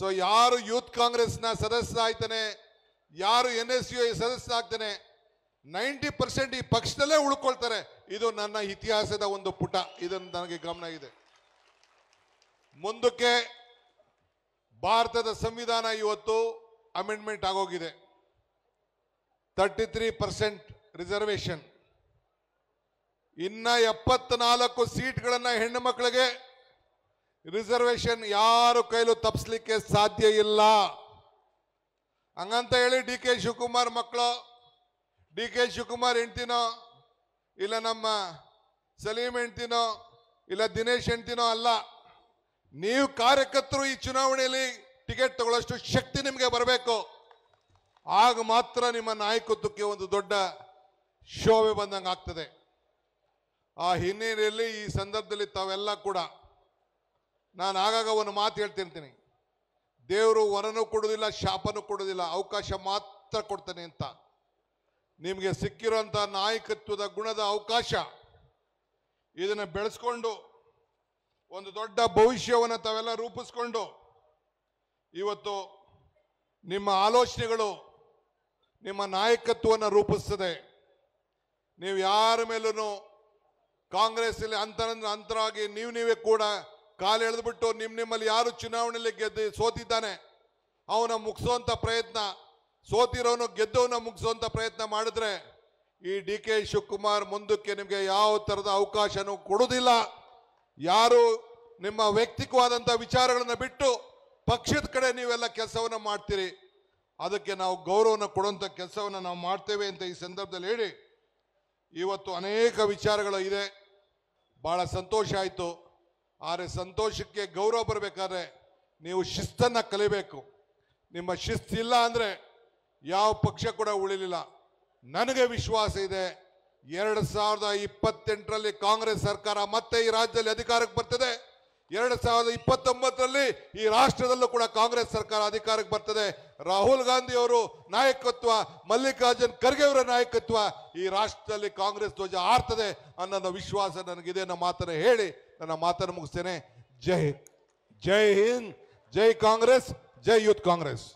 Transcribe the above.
So ಯಾರು youth ಕಾಂಗ್ರೆಸ್ನ ಸದಸ್ಯ ಆಯ್ತಾನೆ, ಯಾರು NSU ಸದಸ್ಯ ಆಗ್ತಾನೆ, 90% ಈ ಪಕ್ಷದಲ್ಲೇ ಉಳ್ಕೊಳ್ತಾರೆ. ಇದು ನನ್ನ ಇತಿಹಾಸದ ಒಂದು ಪುಟ. ಇದನ್ನು ನನಗೆ ಗಮನ ಇದೆ. ಮುಂದಕ್ಕೆ ಭಾರತದ ಸಂವಿಧಾನ ಇವತ್ತು ಅಮೆಂಡ್ಮೆಂಟ್ ಆಗೋಗಿದೆ. 33% ರಿಸರ್ವೇಶನ್, ಇನ್ನ 74 ಸೀಟ್ಗಳನ್ನ ಹೆಣ್ಣು ಮಕ್ಕಳಿಗೆ ರಿಸರ್ವೇಶನ್ ಯಾರು ಕೈಲೂ ತಪ್ಪಿಸ್ಲಿಕ್ಕೆ ಸಾಧ್ಯ ಇಲ್ಲ. ಹಂಗಂತ ಹೇಳಿ DK ಶಿವಕುಮಾರ್ ಮಕ್ಕಳು, DK ಶಿವಕುಮಾರ್ ಹೆಂಡ್ತಿನೋ, ಇಲ್ಲ ನಮ್ಮ ಸಲೀಂ ಹೆಂಡ್ತಿನೋ, ಇಲ್ಲ ದಿನೇಶ್ ಹೆಂಡ್ತಿನೋ ಅಲ್ಲ. ನೀವು ಕಾರ್ಯಕರ್ತರು ಈ ಚುನಾವಣೆಯಲ್ಲಿ ಟಿಕೆಟ್ ತಗೊಳ್ಳೋಷ್ಟು ಶಕ್ತಿ ನಿಮಗೆ ಬರಬೇಕು. ಆಗ ಮಾತ್ರ ನಿಮ್ಮ ನಾಯಕತ್ವಕ್ಕೆ ಒಂದು ದೊಡ್ಡ ಶೋಭೆ ಬಂದಂಗೆ ಆಗ್ತದೆ. ಆ ಹಿನ್ನೆಲೆಯಲ್ಲಿ ಈ ಸಂದರ್ಭದಲ್ಲಿ ತಾವೆಲ್ಲ ಕೂಡ, ನಾನು ಆಗಾಗ ಒಂದು ಮಾತು ಹೇಳ್ತಿರ್ತೀನಿ, ದೇವರು ವರನೂ ಕೊಡೋದಿಲ್ಲ, ಶಾಪನೂ ಕೊಡೋದಿಲ್ಲ, ಅವಕಾಶ ಮಾತ್ರ ಕೊಡ್ತಾನೆ ಅಂತ. ನಿಮಗೆ ಸಿಕ್ಕಿರುವಂಥ ನಾಯಕತ್ವದ ಗುಣದ ಅವಕಾಶ, ಇದನ್ನು ಬೆಳೆಸ್ಕೊಂಡು ಒಂದು ದೊಡ್ಡ ಭವಿಷ್ಯವನ್ನು ತಾವೆಲ್ಲ ರೂಪಿಸ್ಕೊಂಡು, ಇವತ್ತು ನಿಮ್ಮ ಆಲೋಚನೆಗಳು ನಿಮ್ಮ ನಾಯಕತ್ವವನ್ನು ರೂಪಿಸ್ತದೆ. ನೀವು ಯಾರ ಮೇಲೂ ಕಾಂಗ್ರೆಸ್ಸಲ್ಲಿ ಅಂತರಾಗಿ ನೀವೇ ಕೂಡ ಕಾಲು ಎಳೆದ್ಬಿಟ್ಟು ನಿಮ್ಮಲ್ಲಿ ಯಾರು ಚುನಾವಣೆಯಲ್ಲಿ ಸೋತಿದ್ದಾನೆ ಅವನ ಮುಗಿಸೋಂಥ ಪ್ರಯತ್ನ, ಸೋತಿರೋನು ಗೆದ್ದವನ್ನ ಮುಗಿಸೋಂಥ ಪ್ರಯತ್ನ ಮಾಡಿದ್ರೆ ಈ DK ಶಿವಕುಮಾರ್ ಮುಂದಕ್ಕೆ ನಿಮಗೆ ಯಾವ ಥರದ ಅವಕಾಶನೂ ಕೊಡೋದಿಲ್ಲ. ಯಾರು ನಿಮ್ಮ ವ್ಯಕ್ತಿಗತವಾದಂಥ ವಿಚಾರಗಳನ್ನು ಬಿಟ್ಟು ಪಕ್ಷದ ಕಡೆ ನೀವೆಲ್ಲ ಕೆಲಸವನ್ನು ಮಾಡ್ತೀರಿ, ಅದಕ್ಕೆ ನಾವು ಗೌರವವನ್ನು ಕೊಡುವಂಥ ಕೆಲಸವನ್ನು ನಾವು ಮಾಡ್ತೇವೆ ಅಂತ ಈ ಸಂದರ್ಭದಲ್ಲಿ ಹೇಳಿ, ಇವತ್ತು ಅನೇಕ ವಿಚಾರಗಳು ಇದೆ. ಭಾಳ ಸಂತೋಷ ಆಯಿತು. ಆದರೆ ಸಂತೋಷಕ್ಕೆ ಗೌರವ ಬರಬೇಕಾದ್ರೆ ನೀವು ಶಿಸ್ತನ್ನು ಕಲಿಬೇಕು. ನಿಮ್ಮ ಶಿಸ್ತಿಲ್ಲ ಅಂದರೆ ಯಾವ ಪಕ್ಷ ಕೂಡ ಉಳಿಲಿಲ್ಲ. ನನಗೆ ವಿಶ್ವಾಸ ಇದೆ, 2028ರಲ್ಲಿ ಕಾಂಗ್ರೆಸ್ ಸರ್ಕಾರ ಮತ್ತೆ ಈ ರಾಜ್ಯದಲ್ಲಿ ಅಧಿಕಾರಕ್ಕೆ ಬರ್ತದೆ. 2029ರಲ್ಲಿ ಈ ರಾಷ್ಟ್ರದಲ್ಲೂ ಕೂಡ ಕಾಂಗ್ರೆಸ್ ಸರ್ಕಾರ ಅಧಿಕಾರಕ್ಕೆ ಬರ್ತದೆ. ರಾಹುಲ್ ಗಾಂಧಿ ಅವರು ನಾಯಕತ್ವ, ಮಲ್ಲಿಕಾರ್ಜುನ್ ಖರ್ಗೆ ಅವರ ನಾಯಕತ್ವ, ಈ ರಾಷ್ಟ್ರದಲ್ಲಿ ಕಾಂಗ್ರೆಸ್ ಧ್ವಜ ಹಾರ್ತದೆ ಅನ್ನೋ ವಿಶ್ವಾಸ ನನಗಿದೆ ಅನ್ನೋ ಮಾತನ್ನು ಹೇಳಿ ನನ್ನ ಮಾತನ್ನು ಮುಗಿಸ್ತೇನೆ. ಜೈ ಹಿಂದ್, ಜೈ ಕಾಂಗ್ರೆಸ್, ಜೈ ಯೂತ್ ಕಾಂಗ್ರೆಸ್.